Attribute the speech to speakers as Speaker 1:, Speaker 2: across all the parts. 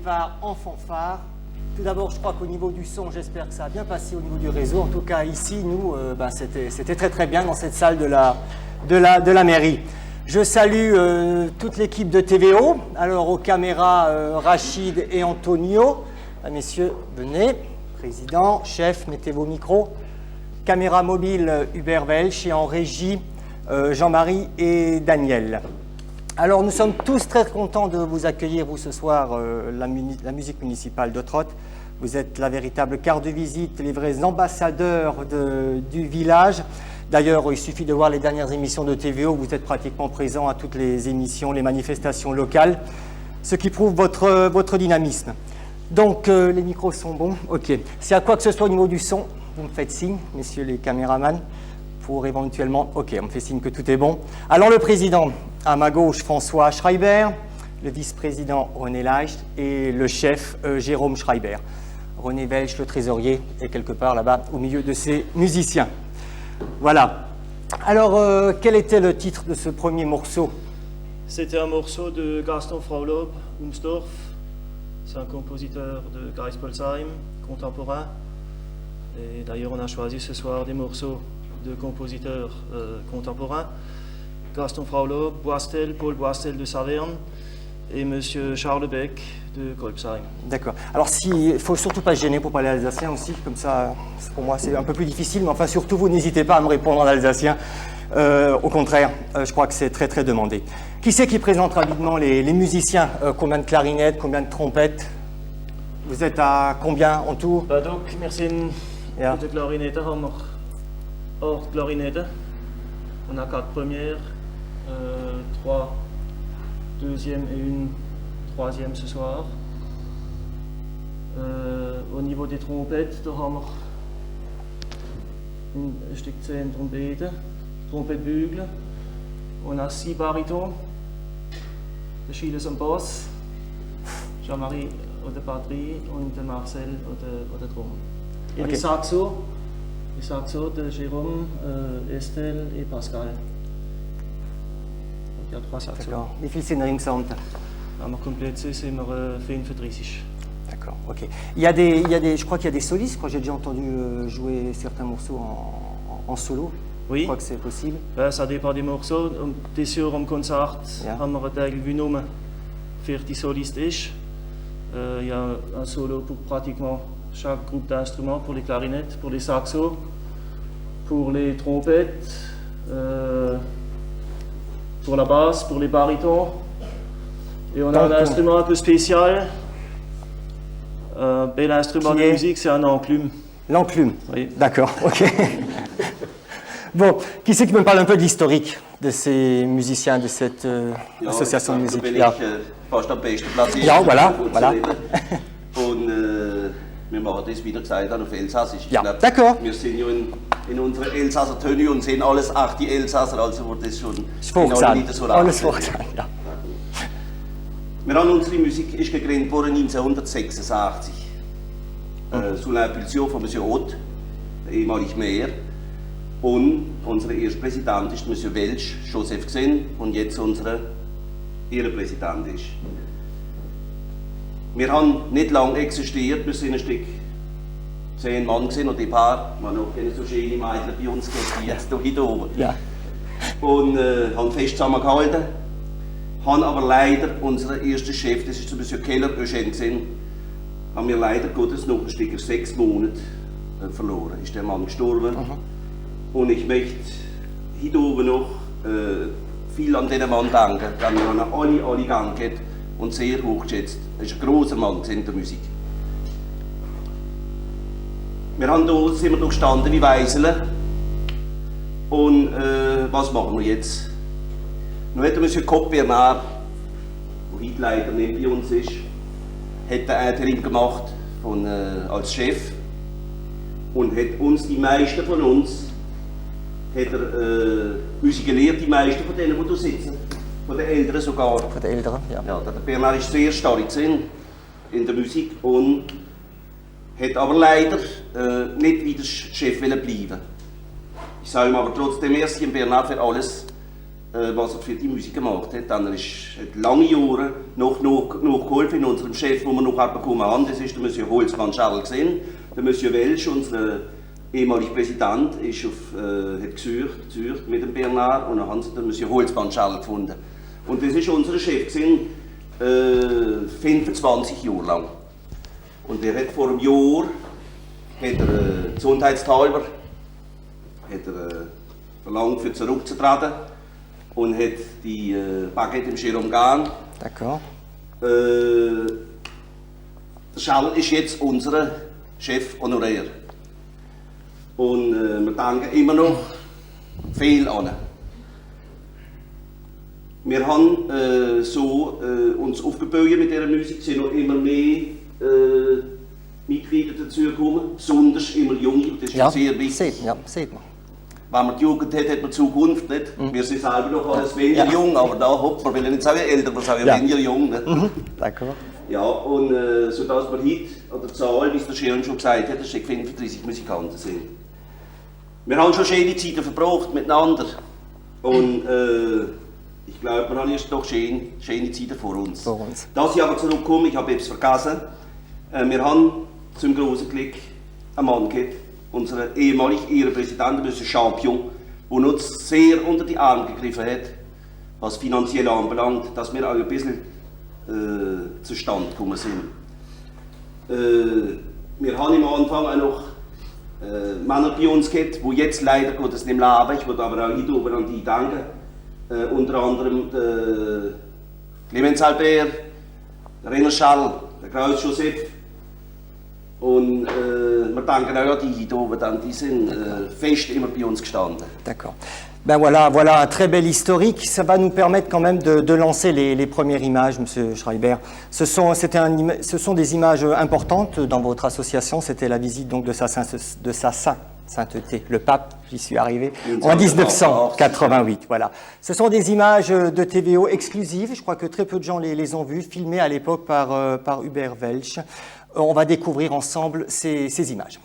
Speaker 1: va en fanfare. Tout d'abord, je crois qu'au niveau du son, j'espère que ça a bien passé au niveau du réseau. En tout cas, ici, nous, c'était très très bien dans cette salle de la mairie. Je salue toute l'équipe de TVO. Alors, aux caméras, Rachid et Antonio. Messieurs, venez. Président, chef, mettez vos micros. Caméra mobile, Hubert Welch. Et en régie, Jean-Marie et Daniel. Alors, nous sommes tous très contents de vous accueillir, vous, ce soir, la musique municipale d'Ottrott. Vous êtes la véritable carte de visite, les vrais ambassadeurs du village. D'ailleurs, il suffit de voir les dernières émissions de TVO, vous êtes pratiquement présents à toutes les émissions, les manifestations locales, ce qui prouve votre dynamisme. Donc, les micros sont bons. OK. S'il y a quoi que ce soit au niveau du son, vous me faites signe, messieurs les caméramans, pour éventuellement... OK, on me fait signe que tout est bon. Alors, le président, à ma gauche, François Schreiber, le vice-président, René Leicht, et le chef, Jérôme Schreiber. René Welch, le trésorier, est quelque part là-bas, au milieu de ces musiciens. Voilà. Alors, quel était le titre de ce premier morceau?
Speaker 2: C'était un morceau de Gaston Fraulob, Umsdorf. C'est un compositeur de Greispolsheim, contemporain. Et d'ailleurs, on a choisi ce soir des morceaux de compositeurs contemporains. Gaston Fraulob, Boistel, Paul Boistel de Saverne et M. Charles Beck de Kolbsheim. D'accord.
Speaker 1: Alors, il ne faut surtout pas se gêner pour parler alsacien aussi, comme ça, pour moi, c'est un peu plus difficile, mais enfin, surtout, vous n'hésitez pas à me répondre en alsacien. Au contraire, je crois que c'est très, très demandé. Qui c'est qui présente rapidement les musiciens? Combien de clarinettes, combien de trompettes? Vous êtes à combien en tout?
Speaker 2: Donc, merci. Ja. De clarinetten haben wir 8 clarinetten. On a 4 premières, 3 deuxièmes et une troisième ce soir. Au niveau des trompettes, da haben wir ein Stück 10 Trompeten, Trompettbügel. On a 6 barytons, der Schiele am Bass, Jean-Marie an der Batterie und der Marcel an der Trommel. Et okay. Les saxos de Jérôme, Estelle et Pascal. Il y a 3 saxos.
Speaker 1: D'accord. Wie viel sind insgesamt?
Speaker 2: Wenn wir komplett sind, sind wir 35.
Speaker 1: D'accord, ok. Je crois qu'il y a des solistes, je crois que j'ai déjà entendu jouer certains morceaux en solo.
Speaker 2: Oui.
Speaker 1: Je crois que c'est possible.
Speaker 2: Ben, ça dépend des morceaux. Dieses Jahr am Konzert haben wir einen Teil genommen, 40 Solisten ist. Il y a un solo pour pratiquement chaque groupe d'instruments, pour les clarinettes, pour les saxos, pour les trompettes, pour la basse, pour les barytons. Et on a un instrument un peu spécial. Un bel instrument de musique, c'est un enclume.
Speaker 1: L'enclume,
Speaker 2: oui.
Speaker 1: D'accord, ok. Bon, qui c'est qui me parle un peu de l'historique de ces musiciens, de cette association de musique?
Speaker 3: Ja, fast am besten platziert.
Speaker 1: Ja, voilà.
Speaker 3: Und wir machen das, wie gesagt, auf Elsassisch.
Speaker 1: Ja, d'accord.
Speaker 3: Wir sind ja in unserer Elsasser Tenue und sehen alles 8 Elsasser, also wird das schon
Speaker 1: nicht so lang. Alles vorgesagt, ja.
Speaker 3: Unsere Musik ist gegründet worden 1986. Sous l'impulsion von M. Roth, ehemalig Mayor. Und unser erster Präsident ist M. Welch, Joseph Xen, und jetzt unser Ehrenpräsident ist. Wir haben nicht lange existiert, wir sind ein Stück 10 Mann gewesen, und die paar, man noch keine so schöne Mädchen bei uns gehabt, wie jetzt hier oben.
Speaker 1: Ja.
Speaker 3: Und haben fest zusammengehalten, haben aber leider unseren ersten Chef, das ist M. Keller, Eugène gewesen, haben wir leider Gottes noch ein Stück 6 Monate verloren. Ist der Mann gestorben. Und ich möchte hier oben noch viel an diesen Mann danken, den wir an alle gegangen haben und sehr hochgeschätzt. Er ist ein grosser Mann in der Musik. Sind wir hier gestanden wie Weisele. Und was machen wir jetzt? Nun hat M. Kopp Bernard, der heute leider nicht bei uns ist, hat einen Interim gemacht als Chef und hat uns, die meisten von uns, Musik gelehrt, die meisten von denen, die hier sitzen, von den Älteren sogar.
Speaker 1: Von den Älteren, ja.
Speaker 3: Ja, der Bernard ist sehr stark in der Musik und hat aber leider nicht wieder Chef bleiben. Ich sage ihm aber trotzdem merci Bernard für alles, was er für die Musik gemacht hat. Dann hat lange Jahre noch geholfen in unserem Chef, den wir noch bekommen haben. Das ist der Monsieur Holzmann Charles gesehen. Der Monsieur Welsch, unser ehemaliger Präsident, hat gesucht mit dem Bernard und dann haben sie den Monsieur Holzmann Charles gefunden. Und das ist unser Chef gesehen, 25 Jahre lang. Und der hat vor einem Jahr, gesundheitshalber, verlangt, für zurückzutreten und hat die Baguette im Jérôme Gahn.
Speaker 1: D'accord.
Speaker 3: Der Charles ist jetzt unser Chef honorär. Und wir danken immer noch viel an. Wir haben uns aufgebaut mit dieser Musik, es sind noch immer mehr Mitglieder dazugekommen, besonders immer junge, das ist ja sehr wichtig.
Speaker 1: Sieht man.
Speaker 3: Wenn man die Jugend hat man Zukunft nicht. Wir sind selber noch alles weniger jung, aber da hofft man, will ja nicht sagen älter, man sagt ja weniger jung. Nicht?
Speaker 1: D'accord.
Speaker 3: Ja, und sodass wir heute an der Zahl, wie es der Sharon schon gesagt hat, dass es 35 Musikanten sind. Wir haben schon schöne Zeiten verbracht miteinander und ich glaube, wir haben jetzt doch schöne Zeiten vor uns. Dass ich aber zurückkomme, ich habe etwas vergessen. Wir haben zum großen Glück einen Mann gehabt, unseren ehemaligen Ehrenpräsidenten, Monsieur Champion, der uns sehr unter die Arme gegriffen hat, was finanziell anbelangt, dass wir auch ein bisschen zustande gekommen sind. Wir haben am Anfang auch noch Männer bei uns gehabt, die jetzt leider Gottes nicht mehr leben. Ich würde aber auch heute oben an die denken. Unter anderem der Clemens Albert, der Rainer Schall, der Klaus Joseph. Und wir danken auch an die hier oben, die sind fest immer bei uns gestanden.
Speaker 1: D'accord. Ben voilà un très bel historique. Ça va nous permettre quand même de lancer les premières images, Monsieur Schreiber. Ce sont des images importantes dans votre association. C'était la visite donc de sa sainteté, le pape, j'y suis arrivé, en 1988. Voilà. Ce sont des images de TVO exclusives. Je crois que très peu de gens les ont vues, filmées à l'époque par Hubert Welsch. On va découvrir ensemble ces images.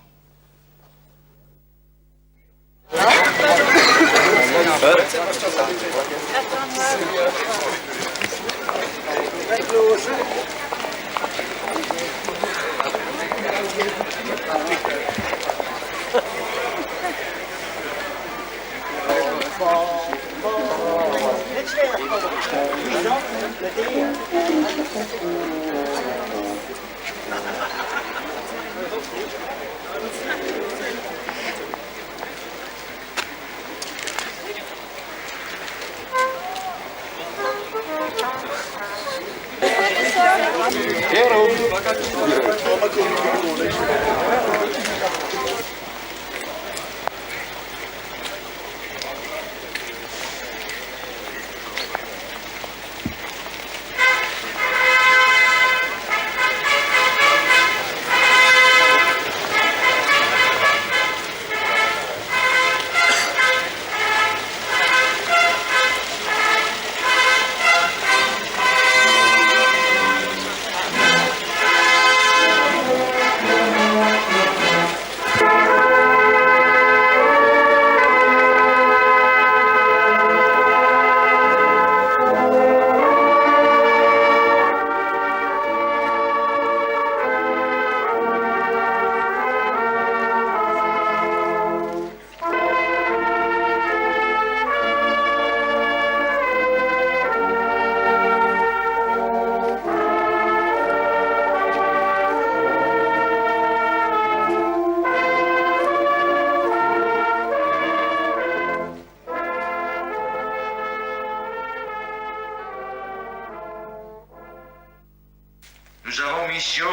Speaker 4: Nous avons mission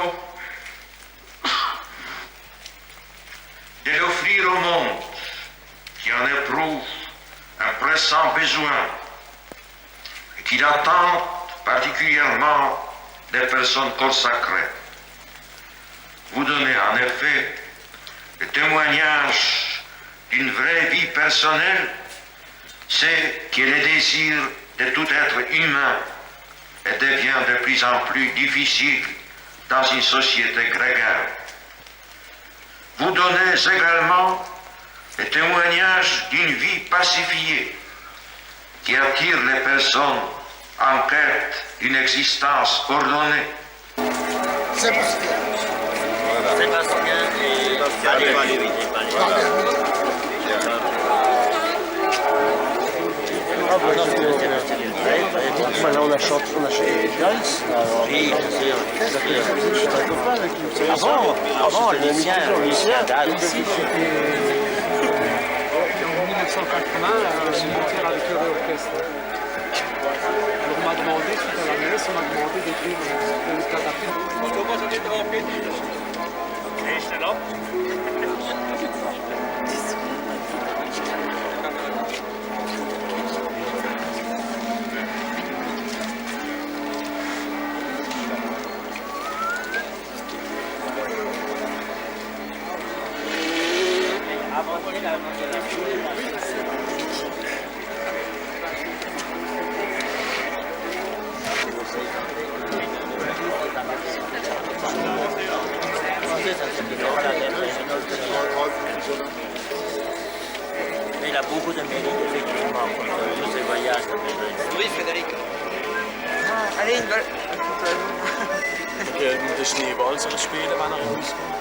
Speaker 4: de l'offrir au monde qui en éprouve un pressant besoin et qui l'attend particulièrement des personnes consacrées. Vous donnez en effet le témoignage d'une vraie vie personnelle, c'est qui est le désir de tout être humain et devient de plus en plus difficile dans une société grégaire. Vous donnez également le témoignage d'une vie pacifiée, qui attire les personnes en quête d'une existence ordonnée.
Speaker 5: Sébastien.
Speaker 6: Sébastien et Valérie.
Speaker 5: Là, on achète Gals.
Speaker 6: Oui, bien sûr. Avant, Lucien Gals.
Speaker 7: Ici, c'était en 1980, je suis monté avec le réorchestre. Alors on m'a demandé, suite à la messe, on m'a demandé d'écrire le catapult.
Speaker 6: Mais il a beaucoup de mérite, effectivement, pour tous ces voyages.
Speaker 8: Oui, Frédéric.
Speaker 9: Alleen wel.
Speaker 7: De Schneeball zullen spelen, wanneer hij moest komen.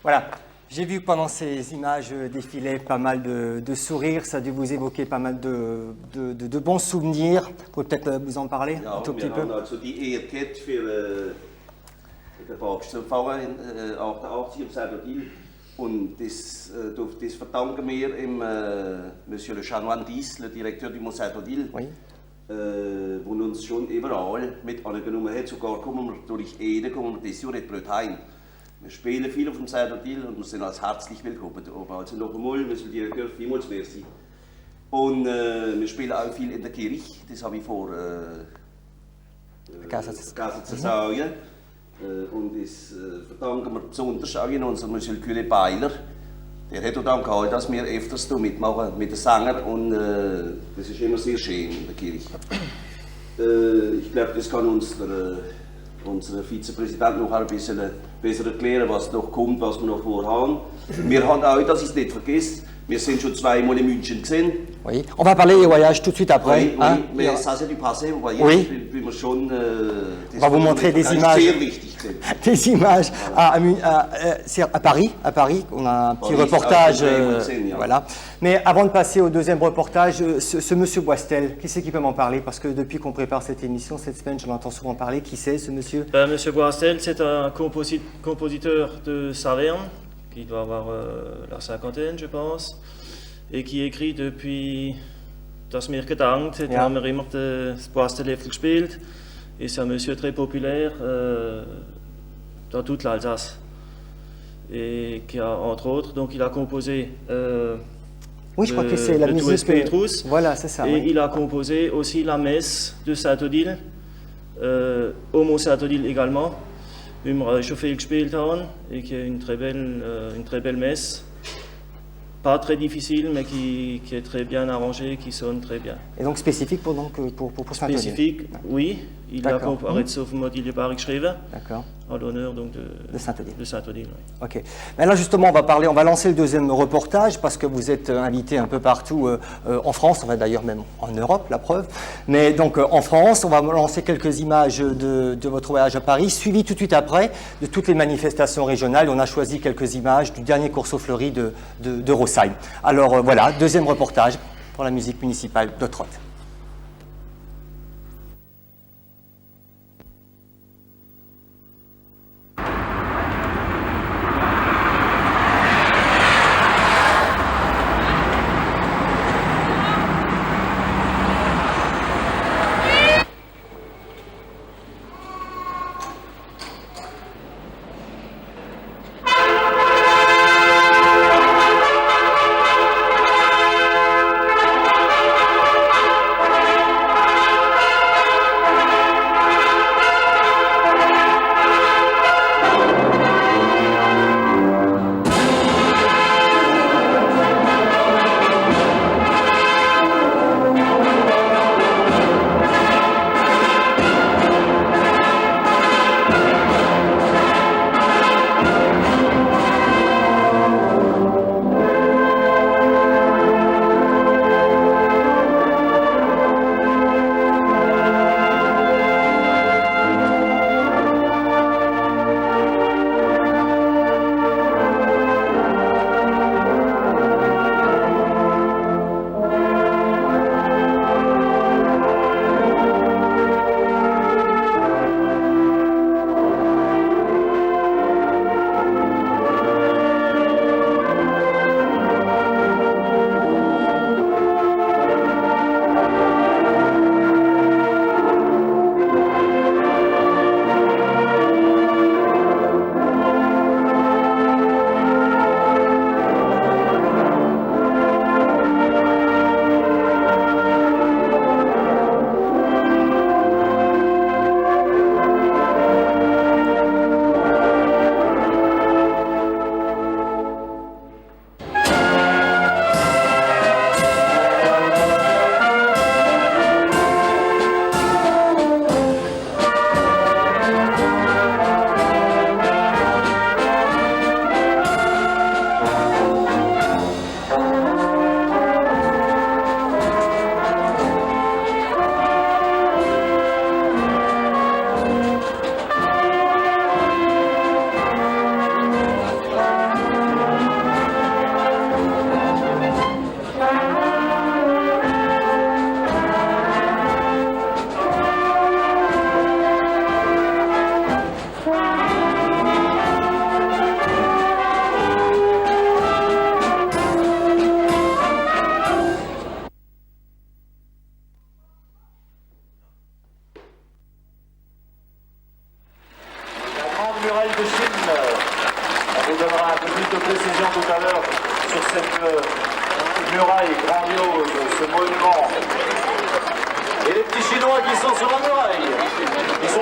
Speaker 1: Voilà, j'ai vu que pendant ces images défilaient pas mal de sourires, ça a dû vous évoquer pas mal de bons souvenirs. Vous pouvez peut-être vous en parler un tout petit peu.
Speaker 3: Wir haben also die Ehre gehabt für den Papst zu empfangen, 88 im Saint-Odile. Und das verdanken wir Monsieur le Chanoine Dies, le Direktor du Mont Saint-Odile,
Speaker 1: Oui.
Speaker 3: wo uns schon überall mit angenommen hat. Sogar kommen wir durch Ede, kommen wir das Jahr nicht blöd heim. Wir spielen viel auf dem Saint-Odile und wir sind als herzlich willkommen da oben. Also noch einmal, Monsieur le Direktor, vielmals merci. Und wir spielen auch viel in der Kirche, das habe ich vor
Speaker 1: Casa
Speaker 3: Cäsarien. Und das verdanken wir besonders auch in unserem Monsieur le Curé Beiler. Der hat auch dann gehalten, dass wir öfters da mitmachen mit den Sängern und das ist immer sehr schön in der Kirche. Ich glaube, das kann unser Vizepräsident noch ein bisschen besser erklären, was noch kommt, was wir noch vorhaben. Wir haben auch, dass ich es nicht vergesse, wir sind schon zweimal in München gesehen.
Speaker 1: Oui. On va parler des voyages tout de suite après.
Speaker 3: Oui,
Speaker 1: hein.
Speaker 3: mais ça c'est du passé, vous voyez.
Speaker 1: Oui.
Speaker 3: Wie wir schon,
Speaker 1: On va vous montrer des images.
Speaker 3: Sehr wichtig gesehen.
Speaker 1: Des images c'est à Paris, on a un petit
Speaker 3: Paris,
Speaker 1: reportage.
Speaker 3: Paris,
Speaker 1: Voilà. Mais avant de passer au deuxième reportage, ce monsieur Boistel, qui c'est qui peut m'en parler? Parce que depuis qu'on prépare cette émission, cette semaine, je l'entends souvent parler. Qui c'est ce monsieur?
Speaker 2: Monsieur Boistel, c'est un compositeur de Saverne, qui doit avoir la cinquantaine, je pense. et qui écrit depuis das mir gedankt,
Speaker 1: Ja.
Speaker 2: haben wir immer das Pasteleffel gespielt. Et c'est un monsieur très populaire dans toute l'Alsace. Et qui a, entre autres, donc il a composé
Speaker 1: Oui, je crois que c'est la
Speaker 2: le
Speaker 1: musique.
Speaker 2: Tues Petrus.
Speaker 1: Voilà, c'est ça.
Speaker 2: Et
Speaker 1: oui.
Speaker 2: il a composé aussi la messe de Saint-Odile, au Mont Saint-Odile également, wie wir schon viel gespielt haben, et qui est une très belle messe. Pas très difficile, mais qui est très bien arrangée, qui sonne très bien.
Speaker 1: Et donc spécifique pour Saint-Odile.
Speaker 2: Spécifique, oui. Il a
Speaker 1: D'accord.
Speaker 2: comparé auf Modiliebar geschrieben,
Speaker 1: D'accord.
Speaker 2: en l'honneur donc
Speaker 1: De Saint-Odile.
Speaker 2: de Saint-Odile. Oui.
Speaker 1: Ok. Mais là justement, on va lancer le deuxième reportage parce que vous êtes invité un peu partout en France, on va d'ailleurs même en Europe, la preuve. Mais donc en France, on va lancer quelques images de votre voyage à Paris, suivi tout de suite après de toutes les manifestations régionales. On a choisi quelques images du dernier Corso Fleuri de Rosheim. Alors voilà, deuxième reportage pour la musique municipale d'Ottrott.
Speaker 8: vous donnera un peu plus de précision tout à l'heure sur cette muraille grandiose, ce monument. Et les petits Chinois qui sont sur la muraille, ils sont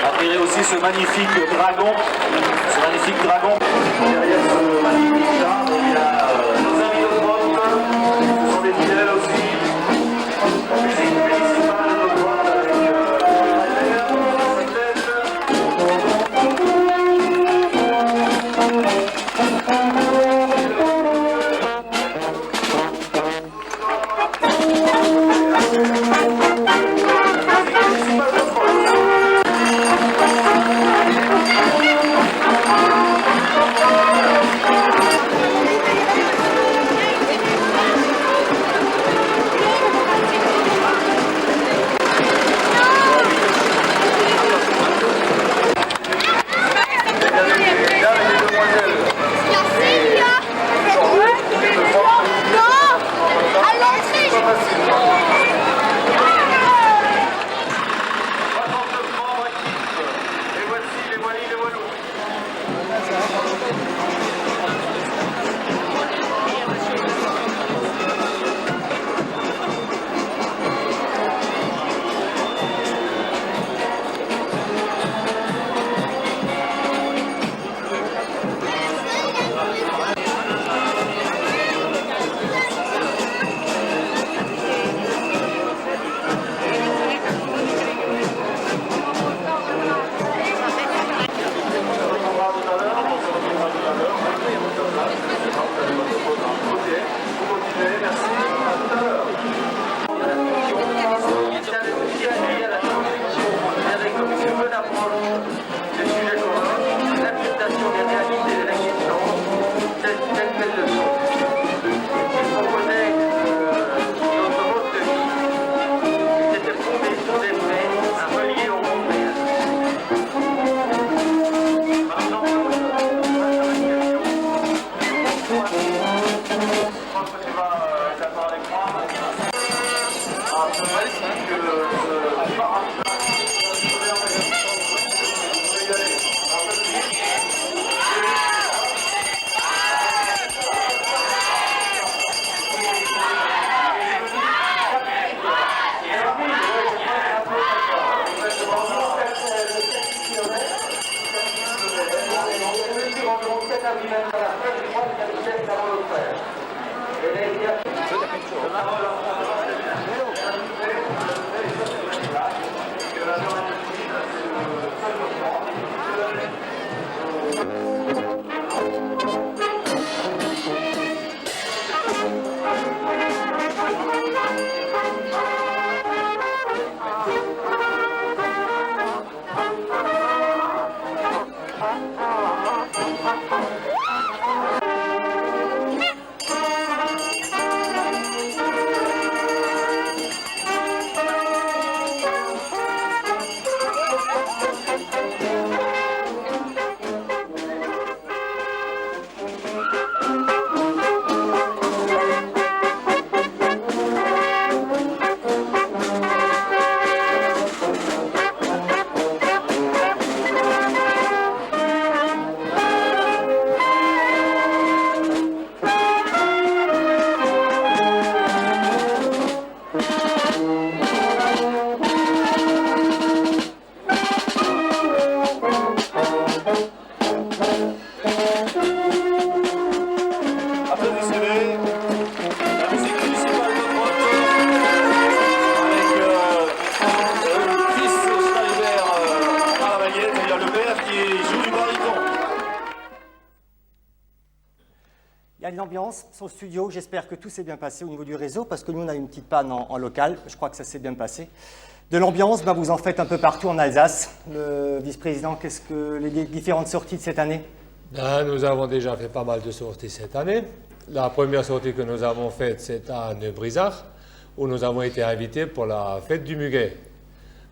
Speaker 8: admirez aussi ce magnifique dragon, derrière ce magnifique arbre, il y a nos amis de Grotte, ce sont des fidèles aussi, la musique municipale de Grotte avec
Speaker 1: y a de l'ambiance au studio. J'espère que tout s'est bien passé au niveau du réseau, parce que nous, on a eu une petite panne en local. Je crois que ça s'est bien passé. De l'ambiance, vous en faites un peu partout en Alsace. Le vice-président, qu'est-ce que les différentes sorties de cette année?
Speaker 10: Nous avons déjà fait pas mal de sorties cette année. La première sortie que nous avons faite, c'est à Neubrisach, où nous avons été invités pour la fête du muguet.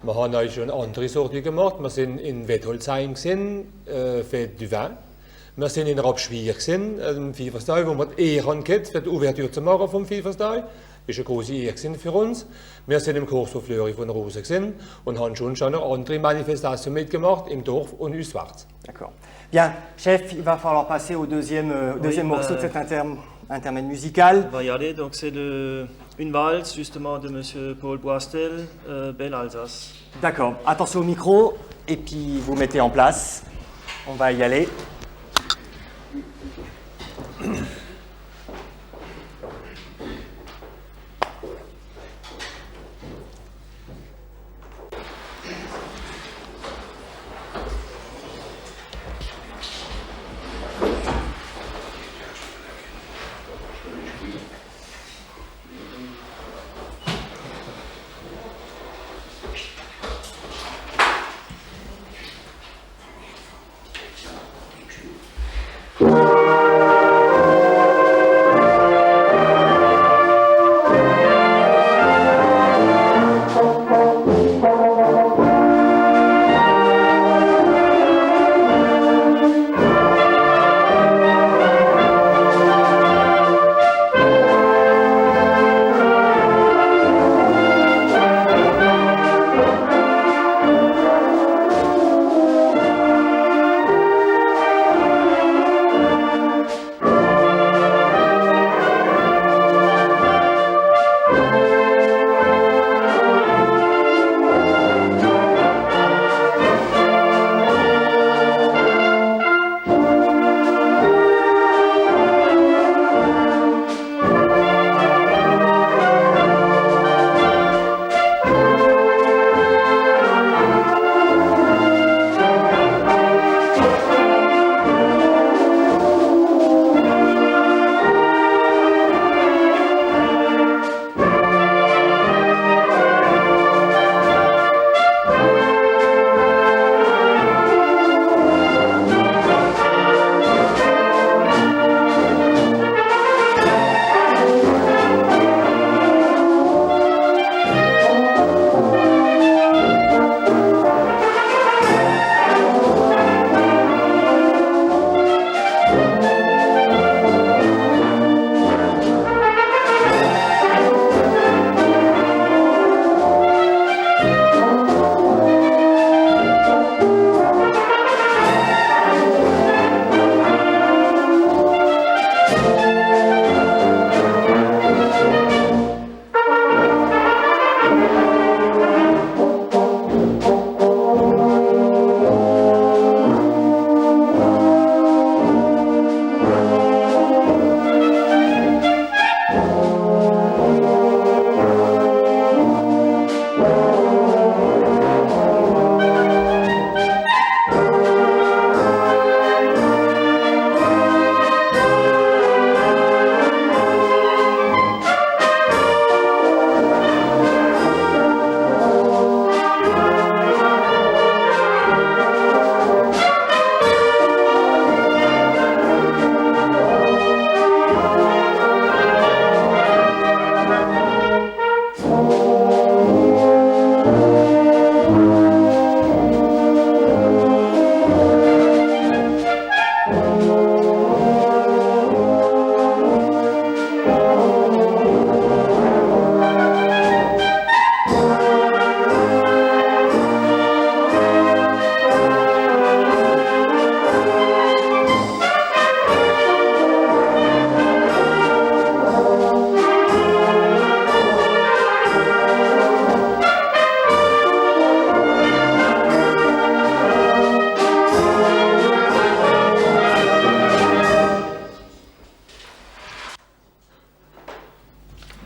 Speaker 10: Wir haben auch schon andere Sorten gemacht. Wir sind in Wettholzheim gewesen, Fête du Vin. Wir sind in Rapschwier gewesen, im Vieverstal, wo wir die Ehre hatten, für die Ouvertüre zu machen vom Vieverstal. Das war eine große Ehre für uns. Wir sind im Corso Fleury von Rosen gewesen und haben schon noch andere Manifestationen mitgemacht im Dorf und Üswärts.
Speaker 1: D'accord. Bien, chef, il va falloir passer au deuxième morceau de cet intermède musical.
Speaker 2: On va y aller, donc c'est une valse justement de M. Paul Boistel, Belle Alsace.
Speaker 1: D'accord, attention au micro, et puis vous mettez en place. On va y aller.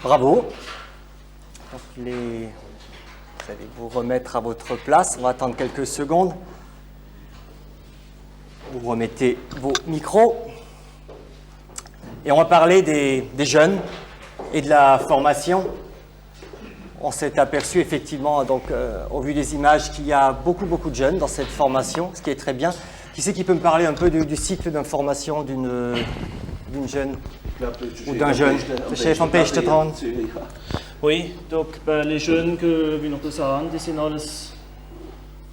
Speaker 1: Bravo. Donc vous allez vous remettre à votre place. On va attendre quelques secondes. Vous remettez vos micros. Et on va parler des jeunes et de la formation. On s'est aperçu effectivement, donc, au vu des images, qu'il y a beaucoup de jeunes dans cette formation, ce qui est très bien. Qui c'est qui peut me parler un peu du cycle d'information d'une jeune ou d'un jeune? Chef en page 30.
Speaker 2: Oui, donc les jeunes que wir noch das haben,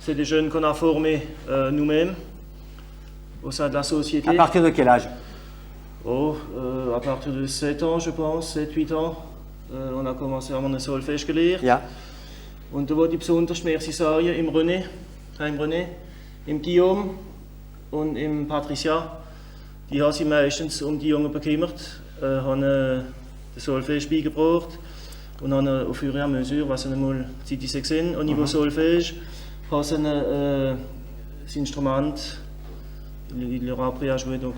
Speaker 2: c'est des jeunes qu'on a formés nous-mêmes au sein de la société.
Speaker 1: À partir de quel âge?
Speaker 2: À partir de 7 ans, je pense, 7-8 ans. On a commencé à eine Solfège gelehrt.
Speaker 1: Ja.
Speaker 2: Und da wollte ich besonders merci sagen, im René, im Guillaume und im Patricia. Die haben sich meistens die Jungen gekümmert, haben den Solfège beigebracht und haben au fur et à mesure, was sie einmal Zeit gesehen au niveau Solfège, haben sie das Instrument, il leur a appris à jouer donc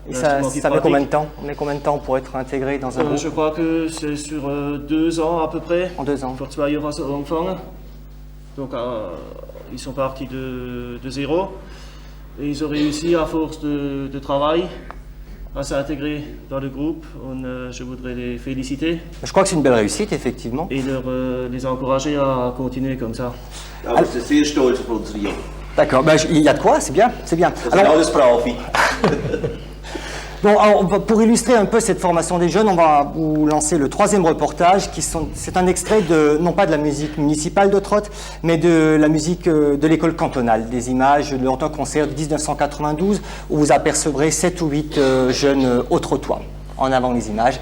Speaker 1: Et ça met combien de temps? On met combien de temps pour être intégré dans un groupe?
Speaker 2: Je crois que c'est sur 2 ans à peu près.
Speaker 1: En 2 ans.
Speaker 2: Vor 2 Jahren haben sie angefangen. Donc ils sont partis de zéro. Et ils ont réussi à force de travail à s'intégrer dans le groupe. Je voudrais les féliciter.
Speaker 1: Je crois que c'est une belle réussite, effectivement.
Speaker 2: Et les encourager à continuer comme ça.
Speaker 3: Aber wir sind sehr stolz auf unsere Jungen.
Speaker 1: D'accord, il y a de quoi, c'est bien, c'est bien.
Speaker 3: Das sind alles Profi.
Speaker 1: Bon, alors, pour illustrer un peu cette formation des jeunes, on va vous lancer le 3e reportage. C'est un extrait non pas de la musique municipale de Trott, mais de la musique de l'école cantonale. Des images lors d'un concert de 1992 où vous apercevrez 7 ou 8 jeunes au trottoir. En avant les images.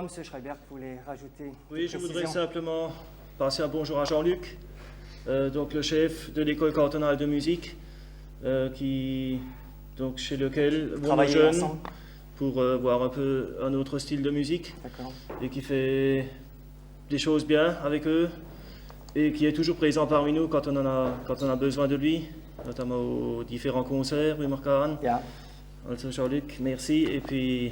Speaker 1: M. Schreiber, vous voulez rajouter
Speaker 2: Oui,
Speaker 1: des
Speaker 2: je voudrais
Speaker 1: précisions?
Speaker 2: simplement passer un bonjour à Jean-Luc, donc le chef de l'école cantonale de musique, chez lequel vont nos
Speaker 1: Travailler
Speaker 2: jeunes
Speaker 1: ensemble.
Speaker 2: pour voir un peu un autre style de musique
Speaker 1: D'accord.
Speaker 2: et qui fait des choses bien avec eux et qui est toujours présent parmi nous quand on a besoin de lui, notamment aux différents concerts, oui, Marc-Anne.
Speaker 1: Ja.
Speaker 2: Also Jean-Luc, merci et puis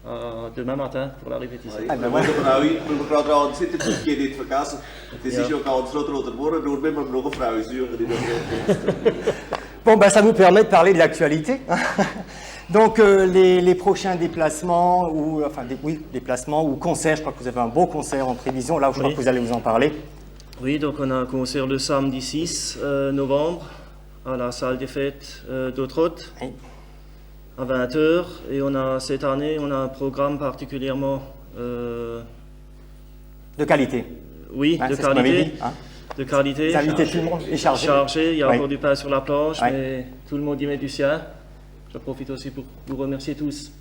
Speaker 2: à demain matin pour la répétition.
Speaker 1: Ah, ben
Speaker 3: Weil
Speaker 1: voilà.
Speaker 3: wir Frau, wenn wir gerade dran sind, das darf ich nicht vergessen. Das
Speaker 2: Ja.
Speaker 3: ist ja ganz noch drunter geworden, nur wenn wir noch eine Frau suchen in der
Speaker 1: Bon, ben, ça nous permet de parler de l'actualité. Donc, les prochains déplacements, ou, enfin, déplacements ou concerts, je crois que vous avez un beau concert en prévision, là où je crois
Speaker 2: Oui.
Speaker 1: que vous allez vous en parler.
Speaker 2: Oui, donc on a un concert le samedi 6 novembre à la salle des fêtes d'Autrotte
Speaker 1: Oui.
Speaker 2: à 20h. Et cette année, on a un programme particulièrement,
Speaker 1: De qualité.
Speaker 2: oui,
Speaker 1: Hein,
Speaker 2: de
Speaker 1: c'est ce qu'on m'avait
Speaker 2: qualité.
Speaker 1: dit, hein.
Speaker 2: De qualité.
Speaker 1: Vous invitez tout le monde et chargé.
Speaker 2: Chargé, il y a
Speaker 1: Oui.
Speaker 2: encore du pain sur la planche,
Speaker 1: Oui.
Speaker 2: mais tout le monde y met du sien. Je profite aussi pour vous remercier tous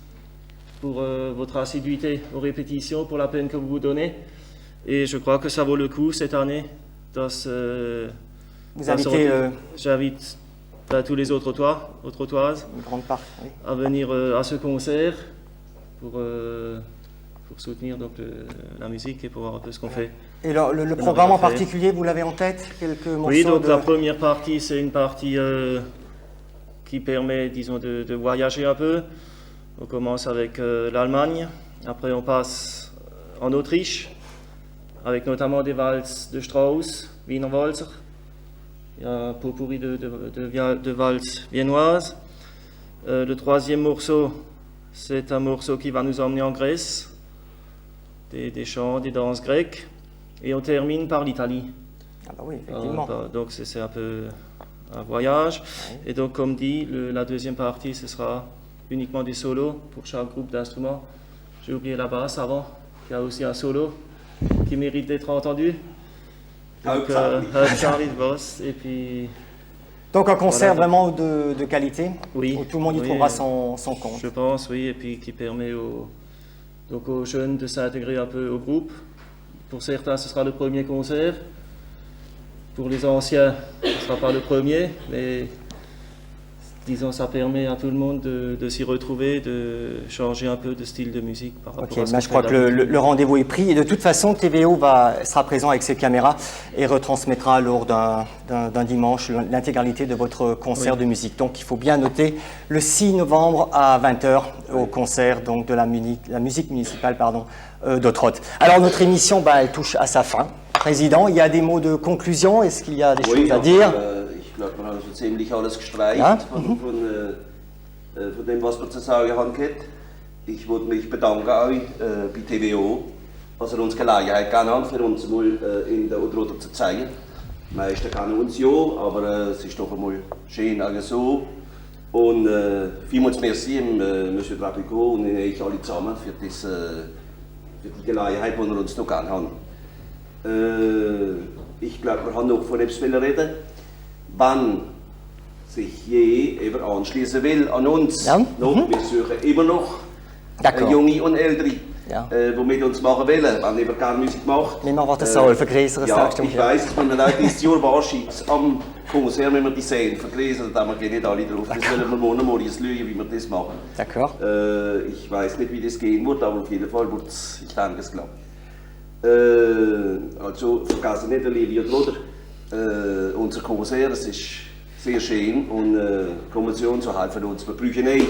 Speaker 2: pour votre assiduité aux répétitions, pour la peine que vous vous donnez. Et je crois que ça vaut le coup cette année.
Speaker 1: Vous invitez
Speaker 2: J'invite tous les autres-toises
Speaker 1: une grande part. Oui.
Speaker 2: à venir à ce concert pour soutenir donc, la musique et pour voir un peu ce qu'on fait.
Speaker 1: Et le programme en particulier, vous l'avez en tête? Quelques morceaux
Speaker 2: Oui, donc
Speaker 1: de...
Speaker 2: la première partie, c'est une partie qui permet, disons, de voyager un peu. On commence avec l'Allemagne, après on passe en Autriche, avec notamment des valses de Strauss, Wiener Walzer. Il y a un pot-pourri de valses viennoises. Le troisième morceau, c'est un morceau qui va nous emmener en Grèce, des chants, des danses grecques. Et on termine par l'Italie.
Speaker 1: Ah bah oui, effectivement.
Speaker 2: Donc c'est un peu un voyage. Et donc comme dit, la deuxième partie, ce sera uniquement des solos pour chaque groupe d'instruments. J'ai oublié la basse avant, qui a aussi un solo qui mérite d'être entendu. Donc Charlie de Boss, et puis...
Speaker 1: Donc un concert
Speaker 2: Voilà.
Speaker 1: vraiment de qualité,
Speaker 2: Oui,
Speaker 1: où tout le monde y
Speaker 2: oui,
Speaker 1: trouvera son compte.
Speaker 2: Je pense, oui, et puis qui permet aux jeunes de s'intégrer un peu au groupe. Pour certains, ce sera le premier concert. Pour les anciens, ce ne sera pas le premier, mais disons, ça permet à tout le monde de s'y retrouver, de changer un peu de style de musique par rapport
Speaker 1: Ok,
Speaker 2: à ce
Speaker 1: ben,
Speaker 2: qu'on
Speaker 1: je crois
Speaker 2: fait
Speaker 1: que
Speaker 2: d'habitude.
Speaker 1: le rendez-vous est pris. Et de toute façon, TVO sera présent avec ses caméras et retransmettra lors d'un dimanche l'intégralité de votre concert
Speaker 2: Oui.
Speaker 1: de musique. Donc il faut bien noter le 6 novembre à 20h au concert donc, de la musique municipale d'Autrotte. Alors notre émission, elle touche à sa fin. Président, il y a des mots de conclusion. Est-ce qu'il y a des choses à dire?
Speaker 3: Ich glaube, wir haben so ziemlich alles gestreicht
Speaker 1: Ja.
Speaker 3: von dem, was wir zu sagen haben. Ich würde mich bedanken euch bei TVO, dass ihr uns Gelegenheit gegeben habt, für uns mal in der Autrotte zu zeigen. Die meisten kennen uns ja, aber es ist doch einmal schön auch so. Und vielmals merci Monsieur Trapico und euch alle zusammen für die Gelegenheit, die ihr uns noch gegeben habt. Ich glaube, wir haben noch von etwas reden. Wenn sich jemand anschließen will an uns,
Speaker 1: Ja.
Speaker 3: wir suchen immer noch
Speaker 1: D'accord.
Speaker 3: junge und ältere,
Speaker 1: Ja.
Speaker 3: die mit uns machen wollen. Wenn jemand gerne Musik macht.
Speaker 1: Wir machen das auch, vergrößern es
Speaker 3: Ja,
Speaker 1: nächstes
Speaker 3: ich
Speaker 1: Jahr.
Speaker 3: weiss, dass wir auch dieses Jahr wahrscheinlich am Konzert, wenn wir die sehen, vergrößern, da gehen nicht alle drauf. Das wollen wir morgen mal ins Lügen, wie wir das machen.
Speaker 1: D'accord.
Speaker 3: Ich weiß nicht, wie das gehen wird, aber auf jeden Fall wird es, ich denke, es klappt. Also vergessen nicht, Olivia Droder, unser Konzert, es ist sehr schön und Kommission zu helfen uns. Wir brauchen nicht,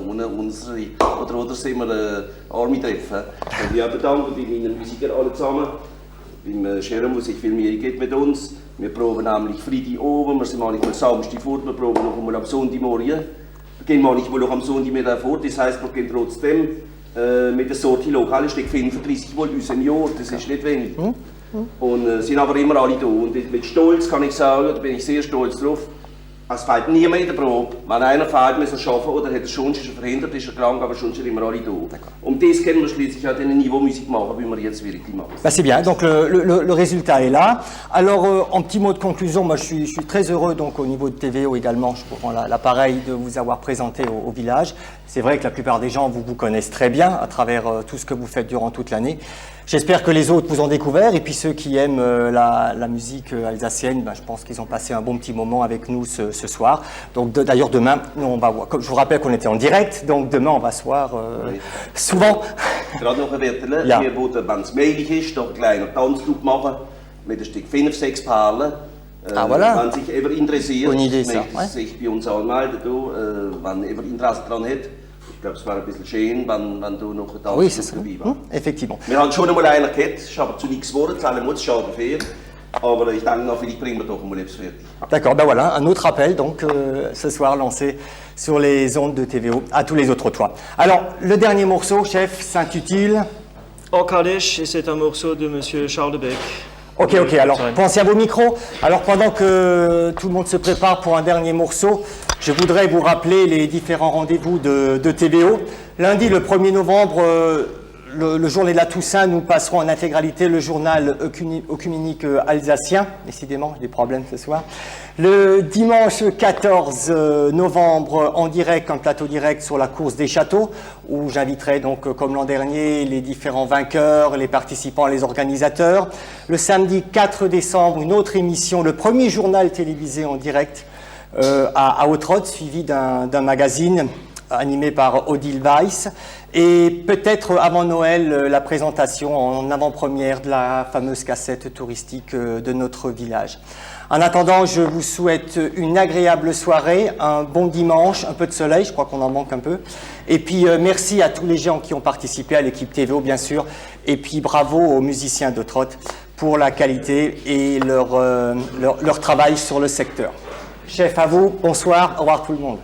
Speaker 3: ohne unsere Droder sind wir arme Treffen. Und ich bedanke bei meinen Musikern alle zusammen, beim Scherm, der sich viel Mühe gibt mit uns. Wir proben nämlich Freitag oben, wir sind manchmal Samstag fort, wir proben noch einmal am Sonntagmorgen. Wir gehen manchmal noch am Sonntagmittag fort, das heisst, wir gehen trotzdem mit der Sorte lokal, steckt 35 Mal uns im Jahr, das ist nicht wenig. Und sind aber immer alle da. Und mit Stolz kann ich sagen, da bin ich sehr stolz drauf, Es fehlt niemand in der Probe. Wenn einer fehlt, muss er arbeiten oder hat er sonst ist er verhindert, ist er krank, aber sonst sind immer alle da. Um das können wir schließlich auch den Niveau Musik machen, wie wir jetzt wirklich machen.
Speaker 1: Bah, c'est bien, donc le résultat est là. Alors en petit mot de conclusion, moi je suis très heureux donc au niveau de TVO également, je prends l'appareil de vous avoir présenté au village. C'est vrai que la plupart des gens vous connaissent très bien à travers tout ce que vous faites durant toute l'année. J'espère que les autres vous ont découvert et puis ceux qui aiment la musique alsacienne, ben, je pense qu'ils ont passé un bon petit moment avec nous ce soir. Donc d'ailleurs demain, nous, on va voir. Comme je vous rappelle qu'on était en direct, donc demain on va se voir souvent.
Speaker 3: Gerade noch ein Wörtchen,
Speaker 1: Ja.
Speaker 3: hier, wenn es möglich ist, doch einen kleinen Tanzclub machen mit ein Stück 5, 6 Perlen.
Speaker 1: Ah, voilà.
Speaker 3: Wenn sich jemand interessiert,
Speaker 1: Bonne Idee, ça.
Speaker 3: möchte sich bei uns anmelden. Wenn jemand Interesse daran hat. Ich glaube, es wäre ein bisschen schön, wenn du noch einen Tanzclub
Speaker 1: Oui, c'est ça.
Speaker 3: dabei warst.
Speaker 1: Effectivement.
Speaker 3: Wir haben schon einmal einen gehabt, es ist aber zu nichts geworden, zahlen muss, schade für. Aber ich denke, vielleicht bringen wir doch einmal etwas fertig.
Speaker 1: D'accord, ben voilà, un autre appel donc ce soir lancé sur les ondes de TVO à tous les autres toits. Alors, le dernier morceau, chef, s'intitule...
Speaker 2: Okalish, et c'est un morceau de Monsieur Charles de Beck.
Speaker 1: Ok, alors pensez à vos micros. Alors pendant que tout le monde se prépare pour un dernier morceau, je voudrais vous rappeler les différents rendez-vous de TVO. Lundi, le 1er novembre, le journée de la Toussaint, nous passerons en intégralité le journal œcuménique alsacien. Décidément, des problèmes ce soir. Le dimanche 14 novembre, en direct, un plateau direct sur la course des châteaux, où j'inviterai donc, comme l'an dernier, les différents vainqueurs, les participants, les organisateurs. Le samedi 4 décembre, une autre émission, le premier journal télévisé en direct à Outrod, suivi d'un magazine animé par Odile Weiss. Et peut-être avant Noël, la présentation en avant-première de la fameuse cassette touristique de notre village. En attendant, je vous souhaite une agréable soirée, un bon dimanche, un peu de soleil, je crois qu'on en manque un peu. Et puis merci à tous les gens qui ont participé, à l'équipe TVO bien sûr. Et puis bravo aux musiciens de Trot pour la qualité et leur travail sur le secteur. Chef, à vous, bonsoir, au revoir tout le monde.